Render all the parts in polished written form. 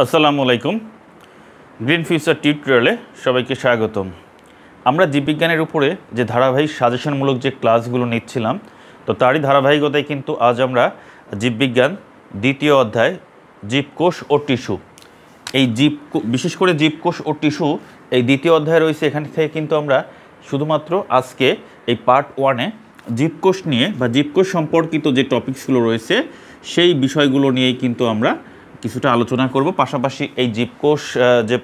আসসালামু আলাইকুম। Green future টিউটোরিয়ালে সবাইকে স্বাগতম। আমরা জীববিজ্ঞানের উপরে যে ধারাবাহিক সাজেশনমূলক যে ক্লাসগুলো নিচ্ছিলাম, তো তারই ধারাবাহিকতায় কিন্তু আজ আমরা জীববিজ্ঞান দ্বিতীয় অধ্যায় জীবকোষ ও টিস্যু, এই বিশেষ করে জীবকোষ ও টিস্যু এই দ্বিতীয় অধ্যায় রয়েছে। এখান থেকে কিন্তু আমরা শুধুমাত্র আজকে এই পার্ট 1-এ জীবকোষ নিয়ে বা জীবকোষ সম্পর্কিত যে টপিকসগুলো রয়েছে সেই বিষয়গুলো নিয়েই কিন্তু আমরা কিছুটা আলোচনা করব। পাশাপাশি এই জীবকোষ যে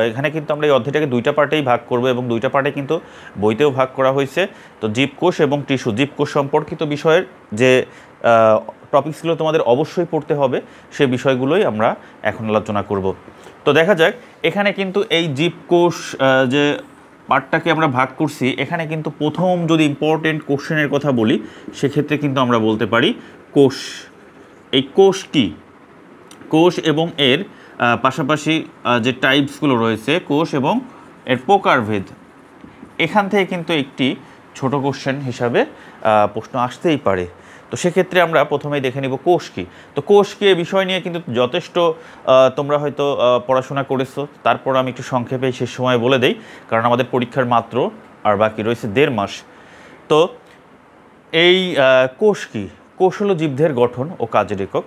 এখানে কিন্তু আমরা এই অধ্যায়টাকে দুইটা পার্টেই ভাগ করব এবং দুইটা পার্টে কিন্তু বইতেও ভাগ করা হয়েছে। তো জীবকোষ এবং টিস্যু, জীবকোষ সম্পর্কিত বিষয়ের যে টপিকসগুলো তোমাদের অবশ্যই পড়তে হবে, সে বিষয়গুলোই আমরা এখন আলোচনা করব। তো দেখা যাক, এখানে কিন্তু এই জীবকোষ যে পার্টটাকে আমরা ভাগ করছি, এখানে কিন্তু প্রথম যদি ইম্পর্টেন্ট কোশ্চেনের কথা বলি, সেক্ষেত্রে কিন্তু আমরা বলতে পারি কোষ। এই কোষ কি? কোষ এবং এর পাশাপাশি যে টাইপসগুলো রয়েছে, কোষ এবং এর প্রকারভেদ, এখান থেকে কিন্তু একটি ছোট কোশ্চেন হিসাবে প্রশ্ন আসতেই পারে। তো সেক্ষেত্রে আমরা প্রথমেই দেখে নিব কোষ কী। তো কোষ কী এ বিষয় নিয়ে কিন্তু যথেষ্ট তোমরা হয়তো পড়াশোনা করেছো, তারপর আমি একটু সংক্ষেপে শেষ সময় বলে দেই, কারণ আমাদের পরীক্ষার মাত্র আর বাকি রয়েছে 1.5 মাস। তো এই কোষ কী? কোষ হলো জীবদেহের গঠন ও কাজের একক,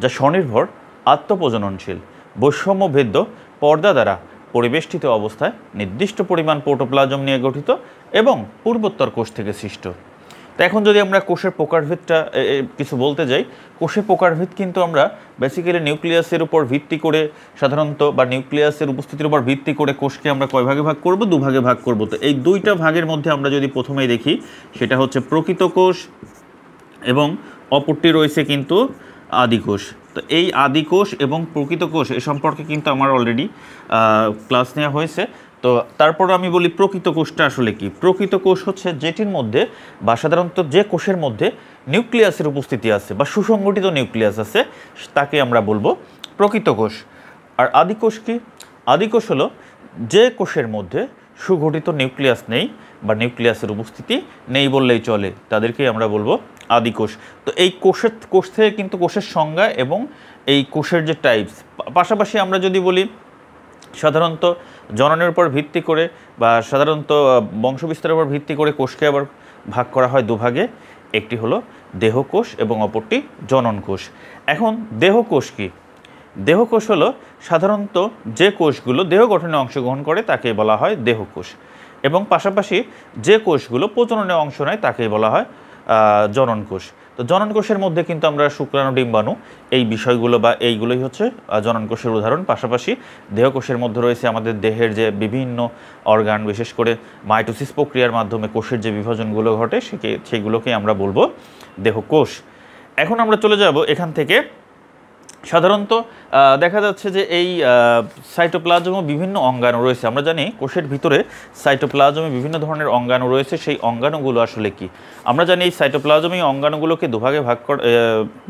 যা স্বনির্ভর, আত্মপ্রজননশীল, বৈষম্যভেদ্য পর্দা দ্বারা পরিবেষ্টিত অবস্থায় নির্দিষ্ট পরিমাণ প্রোটোপ্লাজম নিয়ে গঠিত এবং পূর্বোত্তর কোষ থেকে সৃষ্ট। তো এখন যদি আমরা কোষের প্রকারভেদটা কিছু বলতে যাই, কোষের প্রকারভেদ কিন্তু আমরা বেসিক্যালি নিউক্লিয়াসের উপর ভিত্তি করে সাধারণত, বা নিউক্লিয়াসের উপস্থিতির উপর ভিত্তি করে কোষকে আমরা কয় ভাগে ভাগ করব? 2 ভাগে ভাগ করব। তো এই দুইটা ভাগের মধ্যে আমরা যদি প্রথমেই দেখি, সেটা হচ্ছে প্রকৃত কোষ এবং অপরটি রয়েছে কিন্তু আদিকোষ। তো এই আদিকোষ এবং প্রকৃত কোষ এ সম্পর্কে কিন্তু আমার অলরেডি ক্লাস নেওয়া হয়েছে। তো তারপর আমি বলি প্রকৃত কোষটা আসলে কি। প্রকৃত কোষ হচ্ছে যেটির মধ্যে, বা সাধারণত যে কোষের মধ্যে নিউক্লিয়াসের উপস্থিতি আছে বা সুসংগঠিত নিউক্লিয়াস আছে, তাকে আমরা বলবো প্রকৃত কোষ। আর আদিকোষ কি? আদিকোষ হলো যে কোষের মধ্যে সুগঠিত নিউক্লিয়াস নেই বা নিউক্লিয়াসের উপস্থিতি নেই বললেই চলে, তাদেরকেই আমরা বলবো আদিকোষ। তো এই কোষ থেকে কিন্তু কোষের সংজ্ঞা এবং এই কোষের যে টাইপস, পাশাপাশি আমরা যদি বলি সাধারণত জননের উপর ভিত্তি করে বা সাধারণত বংশবিস্তারের উপর ভিত্তি করে কোষকে আবার ভাগ করা হয় 2 ভাগে। একটি হলো দেহকোষ এবং অপরটি জনন কোষ। এখন দেহকোষ কি? দেহকোষ হলো সাধারণত যে কোষগুলো দেহ গঠনে অংশগ্রহণ করে তাকে বলা হয় দেহকোষ, এবং পাশাপাশি যে কোষগুলো প্রজননে অংশ নেয় তাকেই বলা হয় জনন কোষ। তো জনন কোষের মধ্যে কিন্তু আমরা শুক্রাণু, ডিম্বাণু এই বিষয়গুলো বা এইগুলোই হচ্ছে জনন কোষের উদাহরণ। পাশাপাশি দেহকোষের মধ্যে রয়েছে আমাদের দেহের যে বিভিন্ন অর্গান, বিশেষ করে মাইটোসিস প্রক্রিয়ার মাধ্যমে কোষের যে বিভাজনগুলো ঘটে সেগুলোকে আমরা বলবো দেহকোষ। এখন আমরা চলে যাব এখান থেকে। সাধারণত দেখা যাচ্ছে যে এই সাইটোপ্লাজমে বিভিন্ন অঙ্গাণু রয়েছে। আমরা জানি কোষের ভিতরে সাইটোপ্লাজমে বিভিন্ন ধরনের অঙ্গাণু রয়েছে। সেই অঙ্গাণুগুলো আসলে কি? আমরা জানি এই সাইটোপ্লাজমে অঙ্গাণুগুলোকে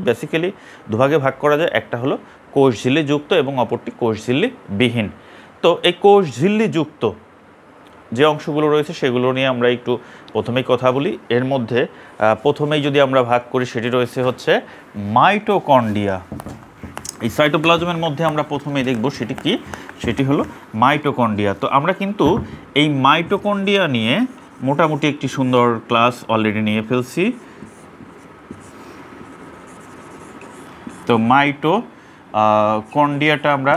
বেসিক্যালি দুভাগে ভাগ করা যায়। একটা হলো কোষ ঝিল্লি যুক্ত এবং অপরটি কোষ ঝিল্লি বিহীন। তো এই কোষ ঝিল্লি যুক্ত যে অংশগুলো রয়েছে সেগুলো নিয়ে আমরা একটু প্রথমেই কথা বলি। এর মধ্যে প্রথমেই যদি আমরা ভাগ করি, সেটি রয়েছে হচ্ছে মাইটোকন্ড্রিয়া। এই সাইটোপ্লাজমের মধ্যে আমরা প্রথমেই দেখব সেটি কি, সেটি হলো মাইটোকন্ড্রিয়া। তো আমরা কিন্তু এই মাইটোকন্ড্রিয়া নিয়ে মোটামুটি একটি সুন্দর ক্লাস অলরেডি নিয়ে ফেলছি। তো মাইটোকন্ড্রিয়াটা আমরা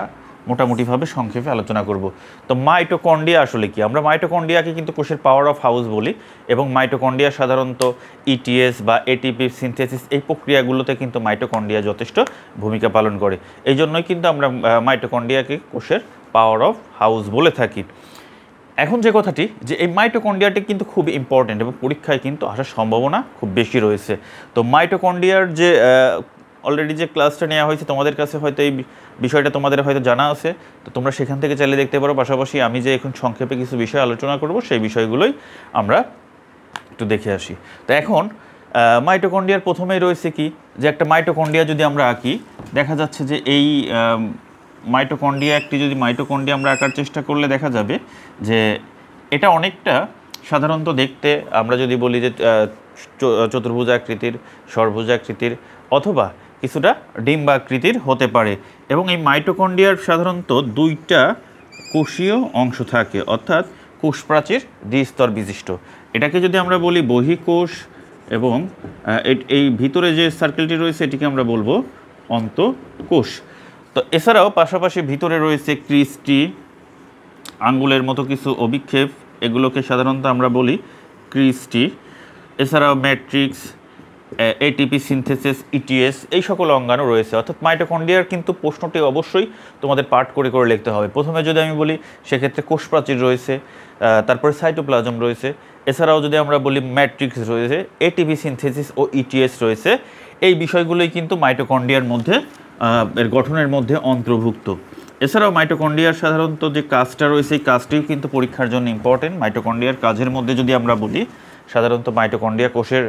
মোটামুটিভাবে সংক্ষেপে আলোচনা করব। তো মাইটোকন্ড্রিয়া আসলে কি? আমরা মাইটোকন্ড্রিয়াকে কিন্তু কোষের পাওয়ার অফ হাউস বলি, এবং মাইটোকন্ড্রিয়া সাধারণত ইটিএস বা এটিপি সিনথেসিস এই প্রক্রিয়াগুলোতে কিন্তু মাইটোকন্ড্রিয়া যথেষ্ট ভূমিকা পালন করে। এই জন্যই কিন্তু আমরা মাইটোকন্ড্রিয়াকে কোষের পাওয়ার অফ হাউস বলে থাকি। এখন যে কথাটি, যে এই মাইটোকন্ড্রিয়াটি কিন্তু খুব ইম্পর্টেন্ট এবং পরীক্ষায় কিন্তু আসার সম্ভাবনা খুব বেশি রয়েছে। তো মাইটোকন্ড্রিয়ার যে অলরেডি যে ক্লাসটা নেওয়া হয়েছে, তোমাদের কাছে হয়তো এই বিষয়টা তোমাদের হয়তো জানা আছে, তো তোমরা সেখান থেকে চাইলে দেখতে পারো। পাশাপাশি আমি যে এখন সংক্ষেপে কিছু বিষয় আলোচনা করব, সেই বিষয়গুলোই আমরা একটু দেখে আসি। তো এখন মাইটোকন্ড্রিয়ার প্রথমেই রয়েছে কি, যে একটা মাইটোকন্ড্রিয়া যদি আমরা আঁকি, দেখা যাচ্ছে যে এই মাইটোকন্ড্রিয়া আমরা আঁকার চেষ্টা করলে দেখা যাবে যে এটা অনেকটা সাধারণত দেখতে, আমরা যদি বলি যে চতুর্ভুজ আকৃতির, ষড়ভুজ আকৃতির, অথবা কিছুটা ডিম্বাকৃতির হতে পারে এবং এই মাইটোকন্ড্রিয়ার সাধারণত দুইটা কোষীয় অংশ থাকে, অর্থাৎ কোষ প্রাচীর দ্বিস্তর বিশিষ্ট। এটাকে যদি আমরা বলি বহিঃকোষ এবং এই ভিতরে যে সার্কেলটি রয়েছে এটিকে আমরা বলবো অন্তঃকোষ। তো এছাড়াও পাশাপাশি ভিতরে রয়েছে ক্রিস্টি, আঙ্গুলের মতো কিছু অভিক্ষেপ, এগুলোকে সাধারণত আমরা বলি ক্রিস্টি। এছাড়াও ম্যাট্রিক্স, এটিপি সিনথেসিস, ইটিএস, এই সকল অঙ্গাণু রয়েছে। অর্থাৎ মাইটোকন্ড্রিয়ার কিন্তু প্রশ্নটি অবশ্যই তোমাদের পাঠ করে করে লিখতে হবে। প্রথমে যদি আমি বলি সেক্ষেত্রে কোষ প্রাচীর রয়েছে, তারপরে সাইটোপ্লাজম রয়েছে, এছাড়াও যদি আমরা বলি ম্যাট্রিক্স রয়েছে, এটিপি সিনথেসিস ও ইটিএস রয়েছে। এই বিষয়গুলোই কিন্তু মাইটোকন্ড্রিয়ার মধ্যে এর গঠনের মধ্যে অন্তর্ভুক্ত। এছাড়াও মাইটোকন্ড্রিয়ার সাধারণত যে কাজটা রয়েছে এই কাজটিও কিন্তু পরীক্ষার জন্য ইম্পর্টেন্ট। মাইটোকন্ড্রিয়ার কাজের মধ্যে যদি আমরা বলি সাধারণত মাইটোকন্ড্রিয়া কোষের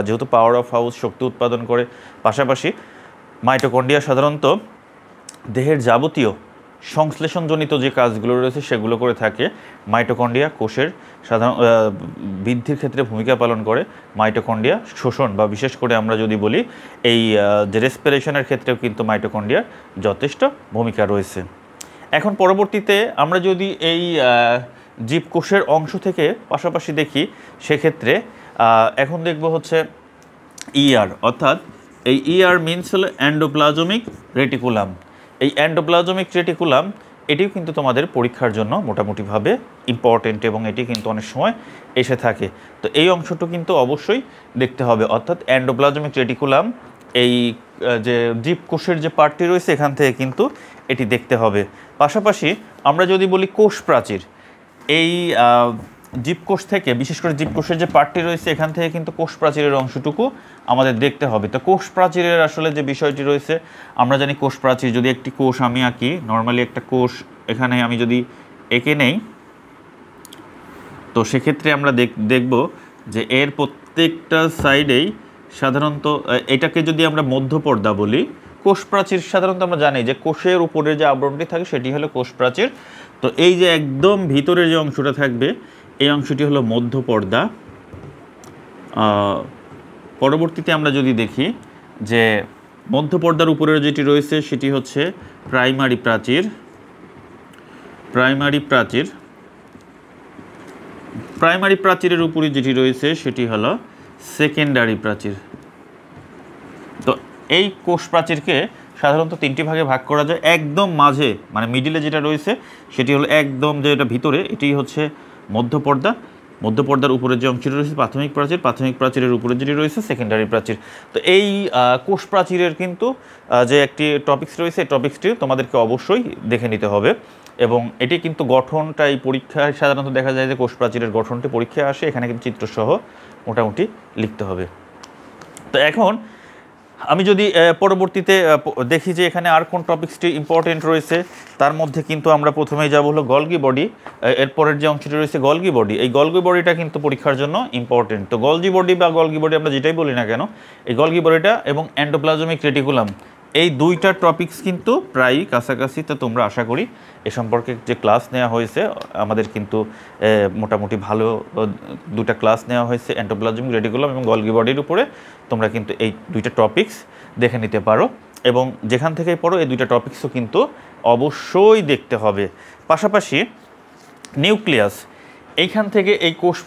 যেহেতু পাওয়ার অফ হাউস শক্তি উৎপাদন করে, পাশাপাশি মাইটোকন্ড্রিয়া সাধারণত দেহের যাবতীয় সংশ্লেষণজনিত যে কাজগুলো রয়েছে সেগুলো করে থাকে। মাইটোকন্ড্রিয়া কোষের সাধারণ বৃদ্ধির ক্ষেত্রে ভূমিকা পালন করে। মাইটোকন্ড্রিয়া শোষণ বা বিশেষ করে আমরা যদি বলি এই যে রেসপিরেশনের ক্ষেত্রেও কিন্তু মাইটোকন্ড্রিয়ার যথেষ্ট ভূমিকা রয়েছে। এখন পরবর্তীতে আমরা যদি এই জীবকোষের অংশ থেকে পাশাপাশি দেখি সেক্ষেত্রে এখন দেখব হচ্ছে ইআর, অর্থাৎ এই ইআর মিনস হলো এন্ডোপ্লাজমিক রেটিকুলাম। এই এন্ডোপ্লাজমিক রেটিকুলাম এটিও কিন্তু তোমাদের পরীক্ষার জন্য মোটামুটিভাবে ইম্পর্টেন্ট এবং এটি কিন্তু অনেক সময় এসে থাকে। তো এই অংশটা কিন্তু অবশ্যই দেখতে হবে, অর্থাৎ এন্ডোপ্লাজমিক রেটিকুলাম এই যে জীবকোষের যে পার্টটি রয়েছে এখান থেকে কিন্তু এটি দেখতে হবে। পাশাপাশি আমরা যদি বলি কোষ প্রাচীর, এই জীবকোষ থেকে বিশেষ করে জীবকোষের যে পার্টটি রয়েছে এখান থেকে কিন্তু কোষ প্রাচীরের অংশটুকু আমাদের দেখতে হবে। তো কোষ প্রাচীরের আসলে যে বিষয়টি রয়েছে আমরা জানি কোষ প্রাচীর, যদি একটি কোষ আমি আঁকি, নর্মালি একটা কোষ এখানে আমি যদি এঁকে নেই তো সেক্ষেত্রে আমরা দেখব যে এর প্রত্যেকটা সাইডেই সাধারণত এটাকে যদি আমরা মধ্যপর্দা বলি, কোষ প্রাচীর সাধারণত আমরা জানি যে কোষের উপরে যে আবরণটি থাকে সেটি হলো কোষ প্রাচীর। তো এই যে একদম ভিতরে যে অংশটা থাকবে এই অংশটি হলো মধ্যপর্দা। পরবর্তীতে আমরা যদি দেখি যে মধ্যপর্দার উপরে যেটি রয়েছে সেটি হচ্ছে প্রাইমারি প্রাচীর। প্রাইমারি প্রাচীরের উপরে যেটি রয়েছে সেটি হলো সেকেন্ডারি প্রাচীর। তো এই কোষ প্রাচীরকে সাধারণত তিনটি ভাগে ভাগ করা যায়। একদম মাঝে মানে মিডিলে যেটা রয়েছে সেটি হলো একদম যে এটা ভিতরে, এটি হচ্ছে মধ্যপর্দা। মধ্যপর্দার উপরে যে অংশটি রয়েছে প্রাথমিক প্রাচীর, প্রাথমিক প্রাচীরের উপরে যেটি রয়েছে সেকেন্ডারি প্রাচীর। তো এই কোষ প্রাচীরের কিন্তু যে একটি টপিকস রয়েছে এই টপিক্সটি তোমাদেরকে অবশ্যই দেখে নিতে হবে এবং এটি কিন্তু গঠনটা এই পরীক্ষায় সাধারণত দেখা যায় যে কোষ প্রাচীরের গঠনটি পরীক্ষায় আসে, এখানে কিন্তু চিত্রসহ মোটামুটি লিখতে হবে। তো এখন আমি যদি পরবর্তীতে দেখি যে এখানে আর কোন টপিক্সটি ইম্পর্টেন্ট রয়েছে, তার মধ্যে কিন্তু আমরা প্রথমেই যাব হলো গলগি বডি। এরপরের যে অংশটি রয়েছে গলগি বডি, এই গলগি বডিটা কিন্তু পরীক্ষার জন্য ইম্পর্টেন্ট। তো গলজি বডি বা গলগি বডি আমরা যেটাই বলি না কেন, এই গলগি বডিটা এবং এন্ডোপ্লাজমিক রেটিকুলাম এই দুইটা টপিক্স কিন্তু প্রায় কাছাকাছি। তো তোমরা আশা করি এ সম্পর্কে যে ক্লাস নেওয়া হয়েছে আমাদের কিন্তু মোটামুটি ভালো দুটা ক্লাস নেওয়া হয়েছে এন্ডোপ্লাজমিক রেটিকুলাম এবং গলগি বডির উপরে। তোমরা কিন্তু এই দুইটা টপিক্স দেখে নিতে পারো এবং যেখান থেকেই পড়ো এই দুইটা টপিক্সও কিন্তু অবশ্যই দেখতে হবে। পাশাপাশি নিউক্লিয়াস, এইখান থেকে এই কোষ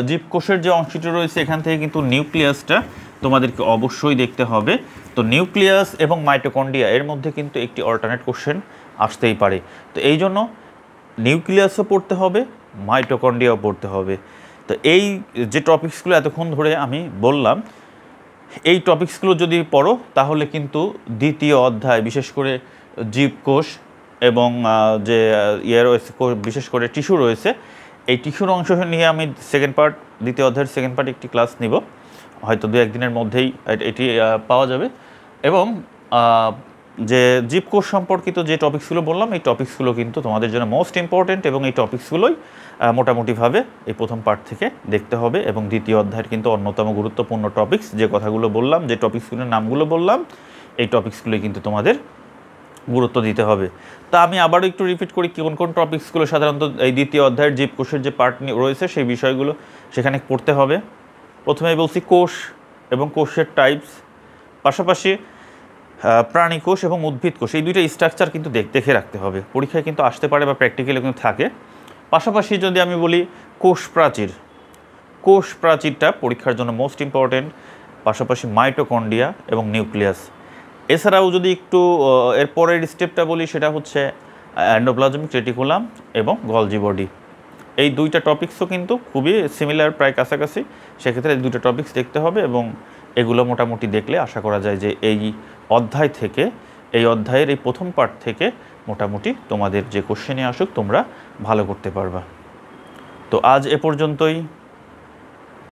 জীবকোষের যে অংশটি রয়েছে এখান থেকে কিন্তু নিউক্লিয়াসটা তোমাদেরকে অবশ্যই দেখতে হবে। তো নিউক্লিয়াস এবং মাইটোকন্ড্রিয়া এর মধ্যে কিন্তু একটি অল্টারনেট কোশ্চেন আসতেই পারে। তো এই জন্য নিউক্লিয়াসও পড়তে হবে, মাইটোকন্ড্রিয়াও পড়তে হবে। তো এই যে টপিক্সগুলো এতক্ষণ ধরে আমি বললাম এই টপিক্সগুলো যদি পড়ো তাহলে কিন্তু দ্বিতীয় অধ্যায় বিশেষ করে জীবকোষ এবং যে রয়েছে বিশেষ করে টিস্যু রয়েছে এই টিস্যুর অংশ নিয়ে আমি দ্বিতীয় অধ্যায়ের সেকেন্ড পার্ট একটি ক্লাস নিব, হয়তো 2-1 দিনের মধ্যেই এটি পাওয়া যাবে। এবং যে জীবকোষ সম্পর্কিত যে টপিক্সগুলো বললাম এই টপিক্সগুলো কিন্তু তোমাদের জন্য মোস্ট ইম্পর্টেন্ট এবং এই টপিক্সগুলোই মোটামুটিভাবে এই প্রথম পার্ট থেকে দেখতে হবে। এবং দ্বিতীয় অধ্যায়ের কিন্তু অন্যতম গুরুত্বপূর্ণ টপিক্স যে কথাগুলো বললাম, যে টপিক্সগুলোর নামগুলো বললাম, এই টপিক্সগুলোই কিন্তু তোমাদের গুরুত্ব দিতে হবে। তা আমি আবারও একটু রিপিট করি কোন কোন টপিক্সগুলো সাধারণত এই দ্বিতীয় অধ্যায়ের জীবকোষের যে পার্ট রয়েছে সেই বিষয়গুলো সেখানে পড়তে হবে। প্রথমেই বলছি কোষ এবং কোষের টাইপস, পাশাপাশি প্রাণী কোষ এবং উদ্ভিদ কোষ এই দুইটা স্ট্রাকচার কিন্তু দেখে রাখতে হবে, পরীক্ষায় কিন্তু আসতে পারে বা প্র্যাকটিক্যালি কিন্তু থাকে। পাশাপাশি যদি আমি বলি কোষ প্রাচীরটা পরীক্ষার জন্য মোস্ট ইম্পর্টেন্ট, পাশাপাশি মাইটোকন্ড্রিয়া এবং নিউক্লিয়াস। এছাড়াও যদি একটু এর পরের স্টেপটা বলি সেটা হচ্ছে এন্ডোপ্লাজমিক রেটিকুলাম এবং গলজি বডি। এই দুইটা টপিক্সও কিন্তু খুবই সিমিলার, প্রায় কাছাকাছি। সেক্ষেত্রে এই দুটো টপিক্স দেখতে হবে এবং এগুলো মোটামুটি দেখলে আশা করা যায় যে এই অধ্যায়ের এই প্রথম পার্ট থেকে মোটামুটি তোমাদের যে কোশ্চেনে আসুক তোমরা ভালো করতে পারবা। তো আজ এ পর্যন্তই।